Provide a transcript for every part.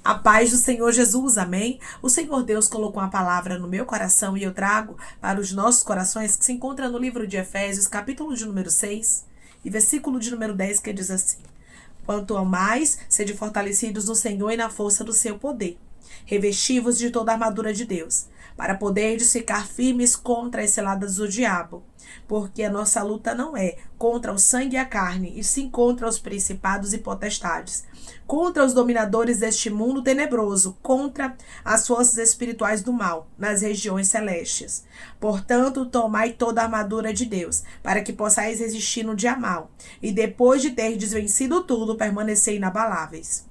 A paz do Senhor Jesus, amém? O Senhor Deus colocou uma palavra no meu coração e eu trago para os nossos corações, que se encontra no livro de Efésios, capítulo de número 6 e versículo de número 10, que diz assim: Quanto ao mais, sede fortalecidos no Senhor e na força do seu poder. Revesti-vos de toda a armadura de Deus, para poderdes ficar firmes contra as ciladas do diabo. Porque a nossa luta não é contra o sangue e a carne, e sim contra os principados e potestades, contra os dominadores deste mundo tenebroso, contra as forças espirituais do mal, nas regiões celestes. Portanto, tomai toda a armadura de Deus, para que possais resistir no dia mal, e depois de terdes vencido tudo, permanecer inabaláveis.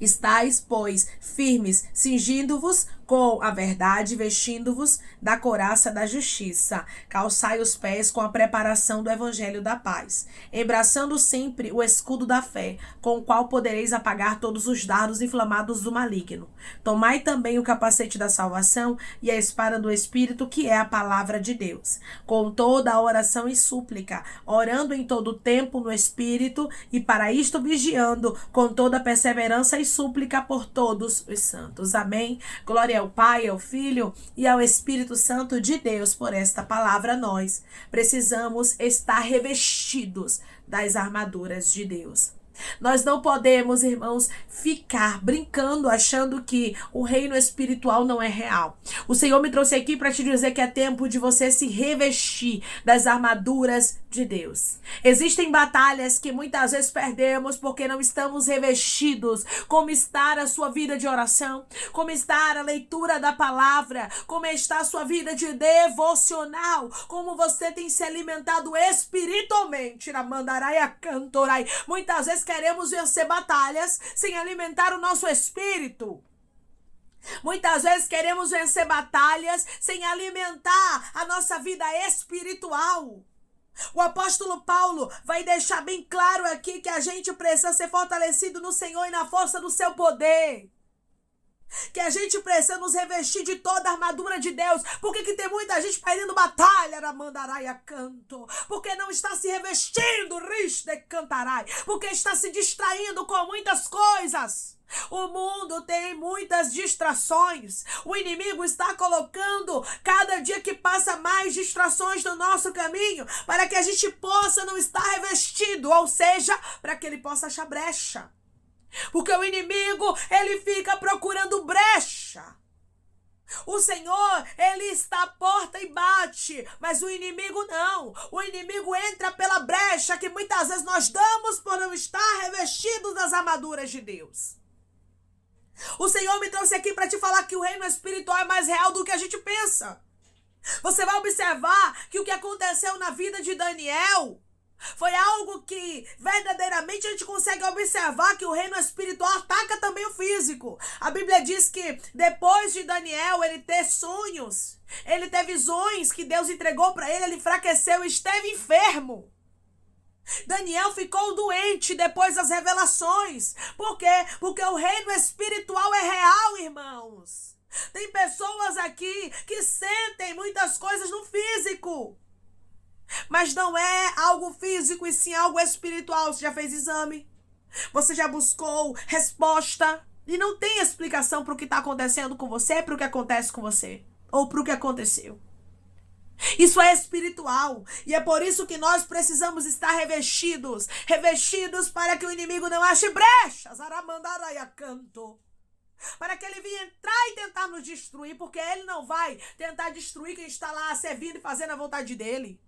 Estais, pois, firmes, cingindo-vos com a verdade, vestindo-vos da couraça da justiça. Calçai os pés com a preparação do evangelho da paz, embraçando sempre o escudo da fé, com o qual podereis apagar todos os dardos inflamados do maligno. Tomai também o capacete da salvação e a espada do Espírito, que é a palavra de Deus, com toda a oração e súplica, orando em todo o tempo no Espírito, e para isto vigiando com toda perseverança e súplica por todos os santos. Amém. Glória ao Pai, ao Filho e ao Espírito Santo de Deus. Por esta palavra nós precisamos estar revestidos das armaduras de Deus. Nós não podemos, irmãos, ficar brincando achando que o reino espiritual não é real. O Senhor me trouxe aqui para te dizer que é tempo de você se revestir das armaduras de Deus. Existem batalhas que muitas vezes perdemos porque não estamos revestidos. Como está a sua vida de oração? Como está a leitura da palavra? Como está a sua vida de devocional? Como você tem se alimentado espiritualmente? Ramandaraia cantorai. Muitas vezes queremos vencer batalhas sem alimentar o nosso espírito. Muitas vezes queremos vencer batalhas sem alimentar a nossa vida espiritual. O apóstolo Paulo vai deixar bem claro aqui que a gente precisa ser fortalecido no Senhor e na força do seu poder. Que a gente precisa nos revestir de toda a armadura de Deus. Por que tem muita gente perdendo batalha na mandaraia canto? Porque não está se revestindo, de cantarai. Porque está se distraindo com muitas coisas. O mundo tem muitas distrações. O inimigo está colocando cada dia que passa mais distrações no nosso caminho, para que a gente possa não estar revestido, ou seja, para que ele possa achar brecha. Porque o inimigo, ele fica procurando brecha. O Senhor, ele está à porta e bate, mas o inimigo não. O inimigo entra pela brecha que muitas vezes nós damos por não estar revestidos das armaduras de Deus. O Senhor me trouxe aqui para te falar que o reino espiritual é mais real do que a gente pensa. Você vai observar que o que aconteceu na vida de Daniel foi algo que verdadeiramente a gente consegue observar que o reino espiritual ataca também o físico. A Bíblia diz que depois de Daniel ele ter sonhos, ele ter visões que Deus entregou para ele enfraqueceu e esteve enfermo. Daniel ficou doente depois das revelações. Por quê? Porque o reino espiritual é real, irmãos. Tem pessoas aqui que sentem muitas coisas no físico, mas não é algo físico e sim algo espiritual. Você já fez exame? Você já buscou resposta? E não tem explicação para o que está acontecendo com você, para o que acontece com você, ou para o que aconteceu. Isso é espiritual. E é por isso que nós precisamos estar revestidos para que o inimigo não ache brechas. Para que ele venha entrar e tentar nos destruir, porque ele não vai tentar destruir quem está lá servindo e fazendo a vontade dele.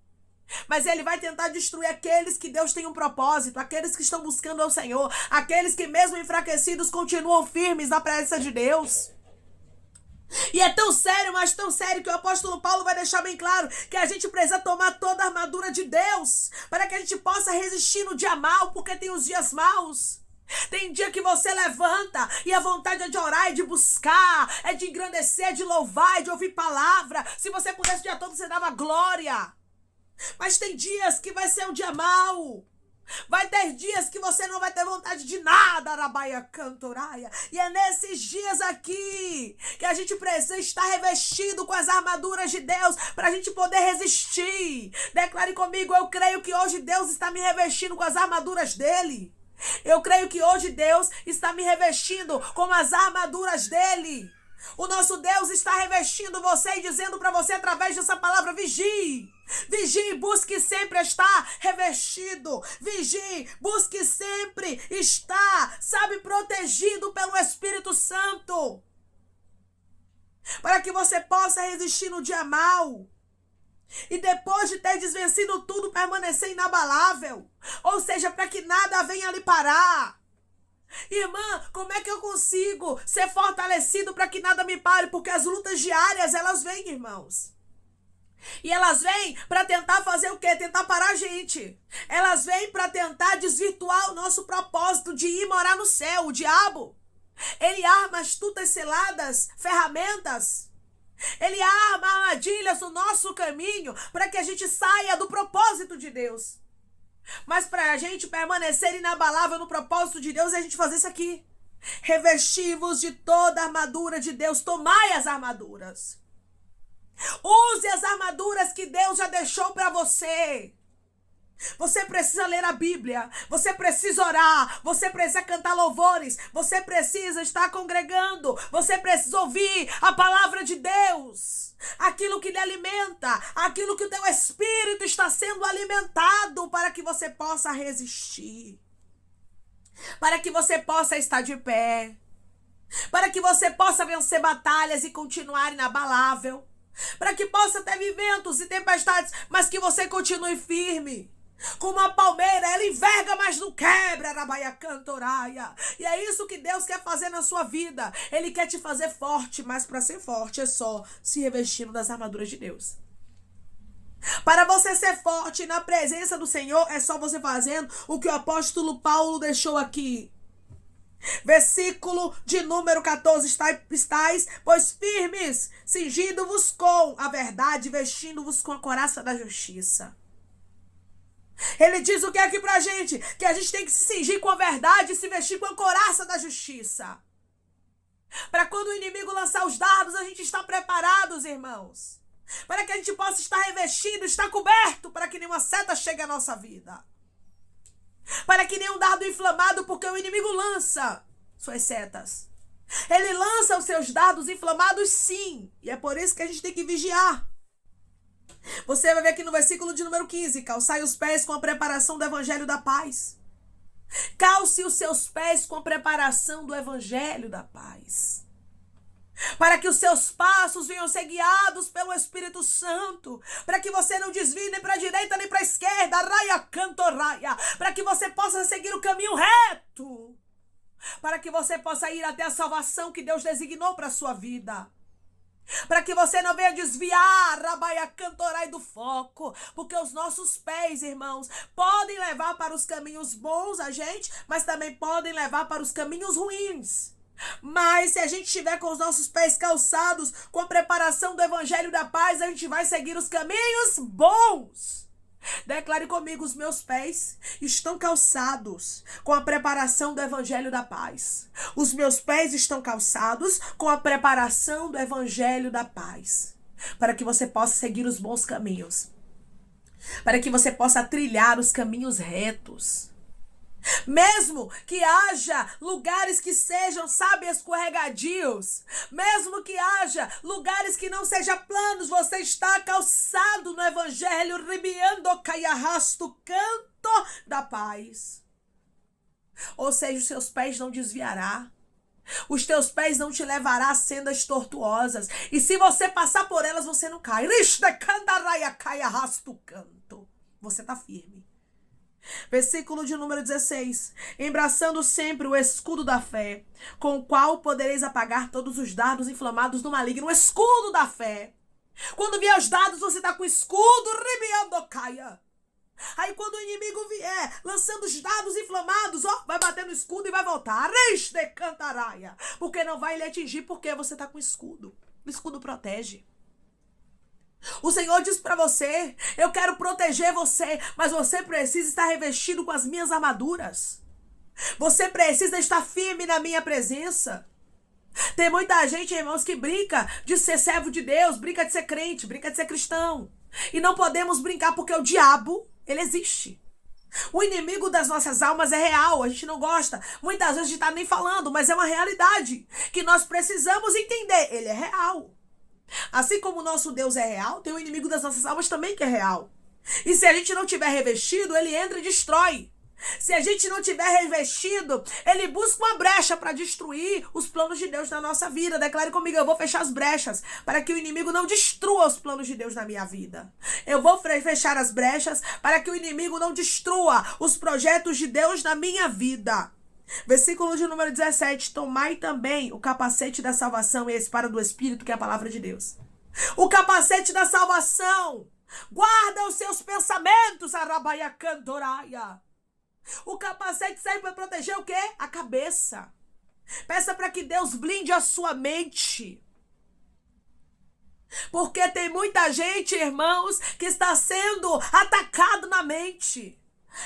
Mas ele vai tentar destruir aqueles que Deus tem um propósito, aqueles que estão buscando ao Senhor, aqueles que mesmo enfraquecidos continuam firmes na presença de Deus. E é tão sério, mas tão sério, que o apóstolo Paulo vai deixar bem claro que a gente precisa tomar toda a armadura de Deus para que a gente possa resistir no dia mau, porque tem os dias maus. Tem dia que você levanta e a vontade é de orar, é de buscar, é de engrandecer, é de louvar, é de ouvir palavra. Se você pudesse o dia todo, você dava glória. Mas tem dias que vai ser um dia mau. Vai ter dias que você não vai ter vontade de nada, arabaia cantoraia. E é nesses dias aqui que a gente precisa estar revestido com as armaduras de Deus para a gente poder resistir. Declare comigo: eu creio que hoje Deus está me revestindo com as armaduras dele. Eu creio que hoje Deus está me revestindo com as armaduras dele. O nosso Deus está revestindo você e dizendo para você através dessa palavra: vigie. Vigie, busque sempre estar revestido. Vigie, busque sempre estar, protegido pelo Espírito Santo. Para que você possa resistir no dia mau. E depois de ter desvencido tudo, permanecer inabalável. Ou seja, para que nada venha lhe parar. Irmã, como é que eu consigo ser fortalecido para que nada me pare? Porque as lutas diárias, elas vêm, irmãos. E elas vêm para tentar fazer o quê? Tentar parar a gente. Elas vêm para tentar desvirtuar o nosso propósito de ir morar no céu. O diabo, ele arma astutas seladas, ferramentas. Ele arma armadilhas no nosso caminho para que a gente saia do propósito de Deus. Mas para a gente permanecer inabalável no propósito de Deus, é a gente fazer isso aqui. Revesti-vos de toda a armadura de Deus. Tomai as armaduras. Use as armaduras que Deus já deixou para você. Você precisa ler a Bíblia, você precisa orar, você precisa cantar louvores, você precisa estar congregando, você precisa ouvir a palavra de Deus, aquilo que lhe alimenta, aquilo que o teu espírito está sendo alimentado para que você possa resistir, para que você possa estar de pé, para que você possa vencer batalhas e continuar inabalável, para que possa ter ventos e tempestades, mas que você continue firme. Como uma palmeira, ela enverga, mas não quebra, Arabaia Cantoraia. E é isso que Deus quer fazer na sua vida. Ele quer te fazer forte, mas para ser forte é só se revestindo das armaduras de Deus. Para você ser forte na presença do Senhor, é só você fazendo o que o apóstolo Paulo deixou aqui. Versículo de número 14, estáis, pois firmes, cingindo-vos com a verdade, vestindo-vos com a couraça da justiça. Ele diz o que é aqui pra gente? Que a gente tem que se cingir com a verdade e se vestir com a couraça da justiça. Para quando o inimigo lançar os dardos, a gente está preparados, irmãos. Para que a gente possa estar revestido, estar coberto, para que nenhuma seta chegue à nossa vida. Para que nenhum dardo inflamado, porque o inimigo lança suas setas. Ele lança os seus dardos inflamados, sim. E é por isso que a gente tem que vigiar. Você vai ver aqui no versículo de número 15. Calçai os pés com a preparação do evangelho da paz. Calce os seus pés com a preparação do evangelho da paz. Para que os seus passos venham ser guiados pelo Espírito Santo. Para que você não desvie nem para a direita nem para a esquerda. Raia cantoraia. Para que você possa seguir o caminho reto. Para que você possa ir até a salvação que Deus designou para a sua vida. Para que você não venha desviar, Rabaia Cantorai, do foco. Porque os nossos pés, irmãos, podem levar para os caminhos bons a gente, mas também podem levar para os caminhos ruins. Mas se a gente estiver com os nossos pés calçados, com a preparação do evangelho da paz, a gente vai seguir os caminhos bons. Declare comigo: os meus pés estão calçados com a preparação do evangelho da paz. Os meus pés estão calçados com a preparação do evangelho da paz. Para que você possa seguir os bons caminhos. Para que você possa trilhar os caminhos retos. Mesmo que haja lugares que sejam, escorregadios, mesmo que haja lugares que não sejam planos, você está calçado no evangelho, ribiando caiarrasto, canto da paz. Ou seja, os seus pés não desviará. Os teus pés não te levará a sendas tortuosas. E se você passar por elas, você não cai. Você está firme. Versículo de número 16. Embraçando sempre o escudo da fé, com o qual podereis apagar todos os dardos inflamados do maligno. O escudo da fé. Quando vier os dardos, você está com o escudo, ribiando caia. Aí quando o inimigo vier, lançando os dardos inflamados, vai bater no escudo e vai voltar. Porque não vai lhe atingir, porque você está com o escudo. O escudo protege. O Senhor diz para você: eu quero proteger você, mas você precisa estar revestido com as minhas armaduras. Você precisa estar firme na minha presença. Tem muita gente, irmãos, que brinca de ser servo de Deus, brinca de ser crente, brinca de ser cristão. E não podemos brincar porque o diabo, ele existe. O inimigo das nossas almas é real, a gente não gosta. Muitas vezes a gente está nem falando, mas é uma realidade que nós precisamos entender. Ele é real. Assim como o nosso Deus é real, tem o inimigo das nossas almas também que é real. E se a gente não tiver revestido, ele entra e destrói. Se a gente não tiver revestido, ele busca uma brecha para destruir os planos de Deus na nossa vida. Declare comigo, eu vou fechar as brechas para que o inimigo não destrua os planos de Deus na minha vida. Eu vou fechar as brechas para que o inimigo não destrua os projetos de Deus na minha vida. Versículo de número 17. Tomai também o capacete da salvação e a espada do Espírito, que é a palavra de Deus. O capacete da salvação. Guarda os seus pensamentos, arabaia cantoraia. O capacete serve para proteger o quê? A cabeça. Peça para que Deus blinde a sua mente. Porque tem muita gente, irmãos, que está sendo atacado na mente.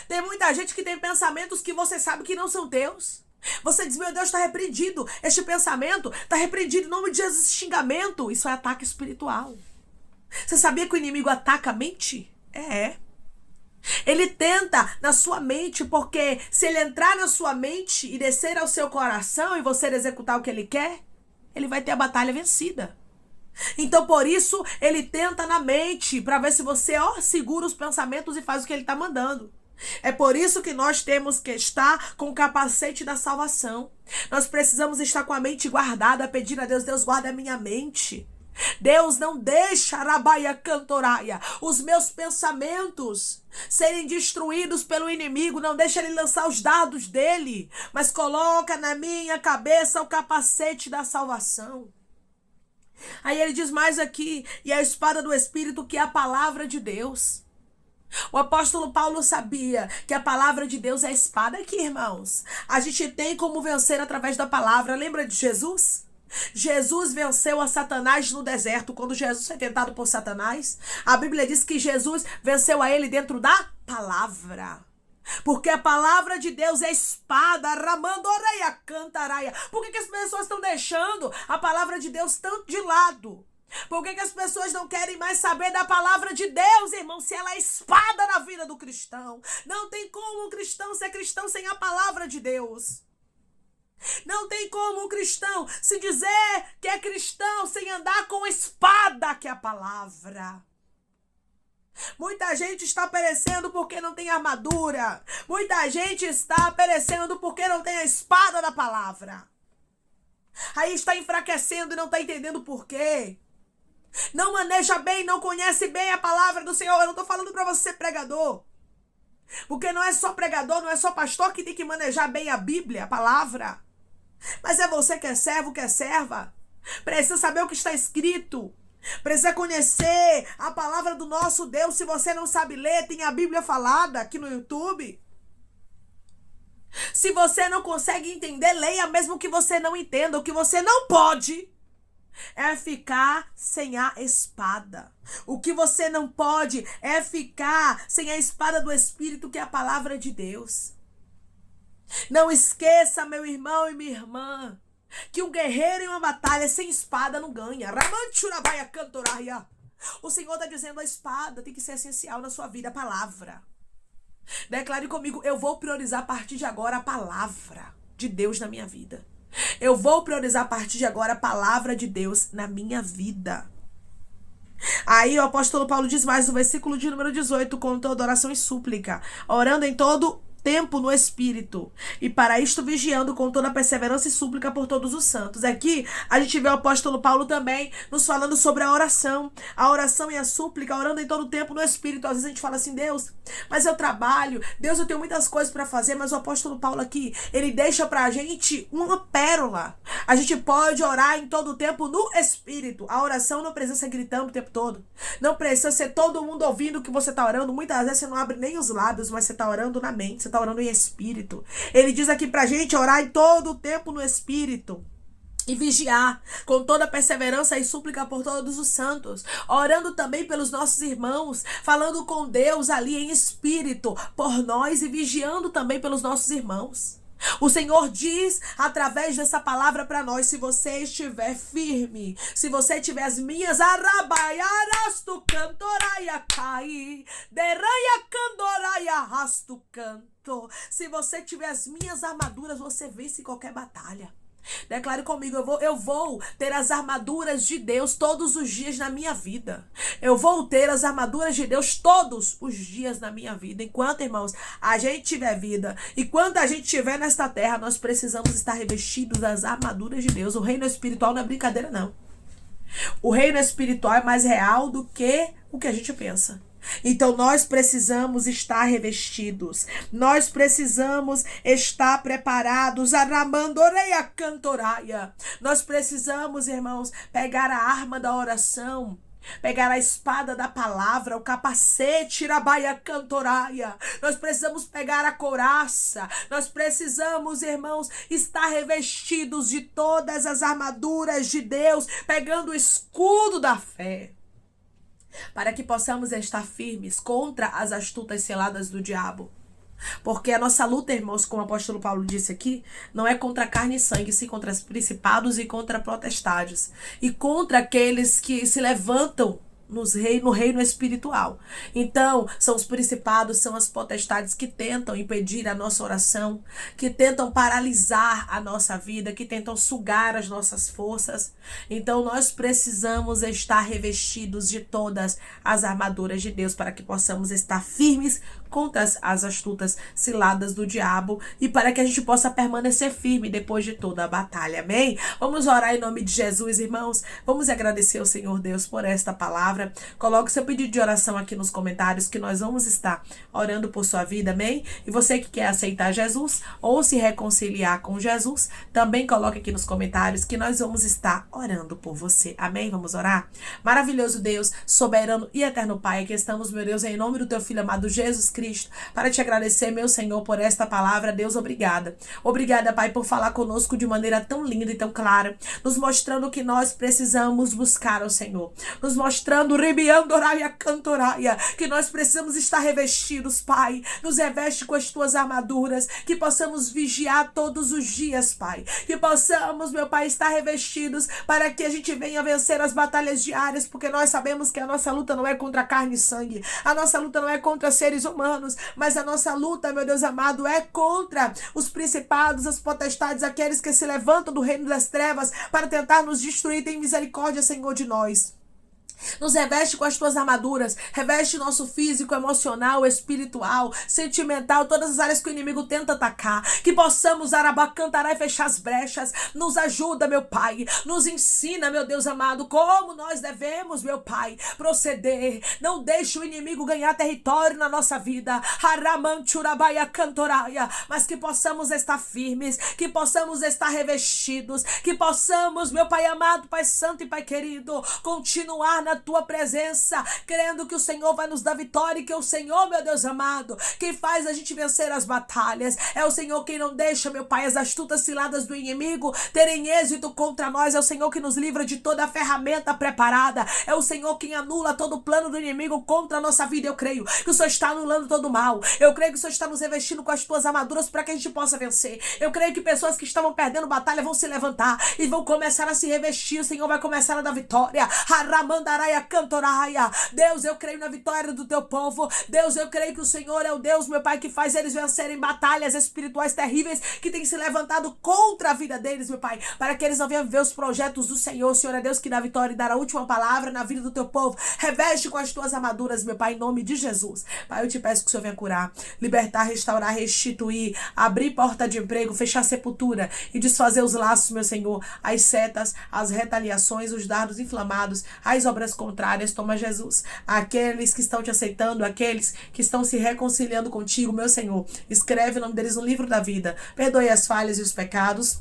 Tem muita gente que tem pensamentos que você sabe que não são teus. Você diz, meu Deus, está repreendido. Este pensamento está repreendido em nome de Jesus. Xingamento, isso é ataque espiritual. Você sabia que o inimigo ataca a mente? É. Ele tenta na sua mente, porque se ele entrar na sua mente e descer ao seu coração e você executar o que ele quer, ele vai ter a batalha vencida. Então, por isso, ele tenta na mente, para ver se você segura os pensamentos e faz o que ele está mandando. É por isso que nós temos que estar com o capacete da salvação. Nós precisamos estar com a mente guardada, pedir a Deus, Deus guarda a minha mente. Deus não deixa arabaia cantoraia, os meus pensamentos serem destruídos pelo inimigo. Não deixa ele lançar os dardos dele, mas coloca na minha cabeça o capacete da salvação. Aí ele diz mais aqui, e a espada do Espírito, que é a palavra de Deus. O apóstolo Paulo sabia que a palavra de Deus é a espada. Aqui, irmãos, a gente tem como vencer através da palavra. Lembra de Jesus? Jesus venceu a Satanás no deserto. Quando Jesus foi tentado por Satanás, a Bíblia diz que Jesus venceu a ele dentro da palavra. Porque a palavra de Deus é espada, ramandoreia, cantaraia. Por que as pessoas estão deixando a palavra de Deus tanto de lado? Por que as pessoas não querem mais saber da palavra de Deus, irmão, se ela é espada na vida do cristão? Não tem como um cristão ser cristão sem a palavra de Deus. Não tem como um cristão se dizer que é cristão sem andar com a espada, que é a palavra. Muita gente está perecendo porque não tem armadura. Muita gente está perecendo porque não tem a espada da palavra. Aí está enfraquecendo e não está entendendo por quê. Não maneja bem, não conhece bem a palavra do Senhor. Eu não estou falando para você ser pregador. Porque não é só pregador, não é só pastor que tem que manejar bem a Bíblia, a palavra. Mas é você que é servo, que é serva. Precisa saber o que está escrito. Precisa conhecer a palavra do nosso Deus. Se você não sabe ler, tem a Bíblia falada aqui no YouTube. Se você não consegue entender, leia mesmo que você não entenda. O que você não pode é ficar sem a espada. O que você não pode é ficar sem a espada do Espírito, que é a palavra de Deus. Não esqueça, meu irmão e minha irmã, que um guerreiro em uma batalha sem espada não ganha. O Senhor está dizendo, a espada tem que ser essencial na sua vida, a palavra. Declare comigo, eu vou priorizar a partir de agora a palavra de Deus na minha vida. Eu vou priorizar a partir de agora a palavra de Deus na minha vida. Aí o apóstolo Paulo diz mais no versículo de número 18, com toda oração e súplica, orando em todo tempo no Espírito, e para isto vigiando com toda perseverança e súplica por todos os santos. Aqui a gente vê o apóstolo Paulo também nos falando sobre a oração e a súplica, orando em todo tempo no Espírito. Às vezes a gente fala assim, Deus, mas eu trabalho, Deus, eu tenho muitas coisas para fazer, mas o apóstolo Paulo aqui, ele deixa pra gente uma pérola. A gente pode orar em todo tempo no Espírito. A oração não precisa ser gritando o tempo todo, não precisa ser todo mundo ouvindo o que você tá orando. Muitas vezes você não abre nem os lábios, mas você tá orando na mente, você tá orando em Espírito. Ele diz aqui pra gente orar em todo o tempo no Espírito. E vigiar com toda perseverança e súplica por todos os santos, orando também pelos nossos irmãos, falando com Deus ali em espírito por nós e vigiando também pelos nossos irmãos. O Senhor diz através dessa palavra para nós: se você estiver firme, se você tiver as minhas arabaiaras tu cantoraia cai, deranha candoraia rasto canto. Se você tiver as minhas armaduras, você vence qualquer batalha. Declare comigo: eu vou ter as armaduras de Deus todos os dias na minha vida. Eu vou ter as armaduras de Deus todos os dias na minha vida. Enquanto, irmãos, a gente tiver vida, enquanto a gente estiver nesta terra, nós precisamos estar revestidos das armaduras de Deus. O reino espiritual não é brincadeira, não. O reino espiritual é mais real do que o que a gente pensa. Então nós precisamos estar revestidos, nós precisamos estar preparados. Aramandoreia cantoraia. Nós precisamos, irmãos, pegar a arma da oração, pegar a espada da palavra, o capacete, irabaia cantoraia. Nós precisamos pegar a couraça. Nós precisamos, irmãos, estar revestidos de todas as armaduras de Deus, pegando o escudo da fé, para que possamos estar firmes contra as astutas ciladas do diabo. Porque a nossa luta, irmãos, como o apóstolo Paulo disse aqui, não é contra carne e sangue, sim contra os principados e contra potestades. E contra aqueles que se levantam no reino espiritual. Então, são os principados, são as potestades que tentam impedir a nossa oração, que tentam paralisar a nossa vida, que tentam sugar as nossas forças. Então, nós precisamos estar revestidos de todas as armaduras de Deus para que possamos estar firmes contra as astutas ciladas do diabo e para que a gente possa permanecer firme depois de toda a batalha. Amém? Vamos orar em nome de Jesus, irmãos. Vamos agradecer ao Senhor Deus por esta palavra. Coloque seu pedido de oração aqui nos comentários que nós vamos estar orando por sua vida. Amém? E você que quer aceitar Jesus ou se reconciliar com Jesus, também coloque aqui nos comentários que nós vamos estar orando por você. Amém? Vamos orar? Maravilhoso Deus, soberano e eterno Pai, aqui estamos, meu Deus, em nome do teu Filho amado Jesus Cristo, para te agradecer, meu Senhor, por esta palavra. Deus, obrigada. Obrigada, Pai, por falar conosco de maneira tão linda e tão clara, nos mostrando que nós precisamos buscar ao Senhor, nos mostrando, ribiandoraia cantoraia, que nós precisamos estar revestidos, Pai. Nos reveste com as tuas armaduras, que possamos vigiar todos os dias, Pai, que possamos, meu Pai, estar revestidos para que a gente venha vencer as batalhas diárias, porque nós sabemos que a nossa luta não é contra carne e sangue, a nossa luta não é contra seres humanos, mas a nossa luta, meu Deus amado, é contra os principados, as potestades, aqueles que se levantam do reino das trevas para tentar nos destruir. Tem misericórdia, Senhor, de nós. Nos reveste com as tuas armaduras, reveste nosso físico, emocional, espiritual, sentimental, todas as áreas que o inimigo tenta atacar, que possamos arabacantarar e fechar as brechas. Nos ajuda, meu Pai, nos ensina, meu Deus amado, como nós devemos, meu Pai, proceder. Não deixe o inimigo ganhar território na nossa vida, haramanchurabaia cantoraia, mas que possamos estar firmes, que possamos estar revestidos, que possamos, meu Pai amado, Pai santo e Pai querido, continuar na tua presença, crendo que o Senhor vai nos dar vitória e que é o Senhor, meu Deus amado, quem faz a gente vencer as batalhas. É o Senhor quem não deixa, meu Pai, as astutas ciladas do inimigo terem êxito contra nós. É o Senhor que nos livra de toda a ferramenta preparada. É o Senhor quem anula todo o plano do inimigo contra a nossa vida. Eu creio que o Senhor está anulando todo o mal. Eu creio que o Senhor está nos revestindo com as tuas armaduras para que a gente possa vencer. Eu creio que pessoas que estavam perdendo batalha vão se levantar e vão começar a se revestir. O Senhor vai começar a dar vitória. Cantoraia. Deus, eu creio na vitória do teu povo. Deus, eu creio que o Senhor é o Deus, meu Pai, que faz eles vencerem batalhas espirituais terríveis que têm se levantado contra a vida deles, meu Pai, para que eles não venham ver os projetos do Senhor. O Senhor é Deus que dá vitória e dá a última palavra na vida do teu povo. Reveste com as tuas armaduras, meu Pai, em nome de Jesus. Pai, eu te peço que o Senhor venha curar, libertar, restaurar, restituir, abrir porta de emprego, fechar sepultura e desfazer os laços, meu Senhor, as setas, as retaliações, os dardos inflamados, as obras contrárias. Toma, Jesus, aqueles que estão te aceitando, aqueles que estão se reconciliando contigo, meu Senhor, escreve o nome deles no livro da vida, perdoe as falhas e os pecados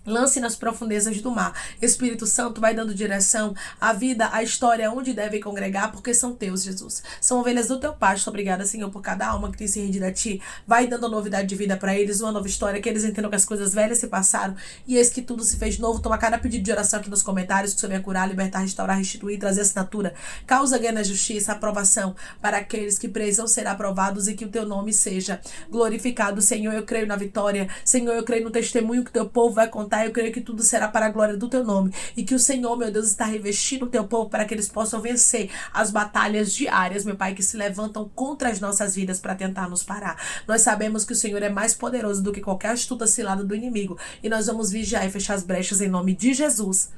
Lance nas profundezas do mar. Espírito Santo vai dando direção à vida, à história, onde devem congregar, porque são teus, Jesus. São ovelhas do teu pasto. Obrigada, Senhor, por cada alma que tem se rendido a ti. Vai dando novidade de vida para eles, uma nova história, que eles entendam que as coisas velhas se passaram e eis que tudo se fez novo. Toma cada pedido de oração aqui nos comentários, que o Senhor venha curar, libertar, restaurar, restituir, trazer assinatura. Causa ganho na justiça, aprovação para aqueles que precisam ser aprovados e que o teu nome seja glorificado. Senhor, eu creio na vitória. Senhor, eu creio no testemunho que o teu povo vai contar. Eu creio que tudo será para a glória do teu nome e que o Senhor, meu Deus, está revestindo o teu povo para que eles possam vencer as batalhas diárias, meu Pai, que se levantam contra as nossas vidas para tentar nos parar. Nós sabemos que o Senhor é mais poderoso do que qualquer astuta cilada do inimigo e nós vamos vigiar e fechar as brechas em nome de Jesus.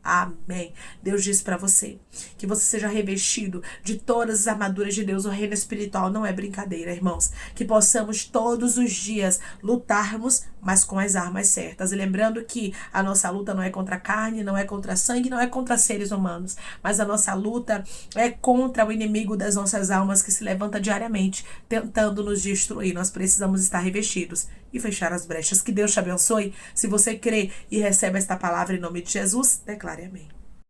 Amém. Deus diz para você que você seja revestido de todas as armaduras de Deus. O reino espiritual não é brincadeira, irmãos. Que possamos todos os dias lutarmos, mas com as armas certas. E lembrando que a nossa luta não é contra a carne, não é contra sangue, não é contra seres humanos. Mas a nossa luta é contra o inimigo das nossas almas que se levanta diariamente tentando nos destruir. Nós precisamos estar revestidos e fechar as brechas. Que Deus te abençoe. Se você crê e recebe esta palavra em nome de Jesus, declare amém.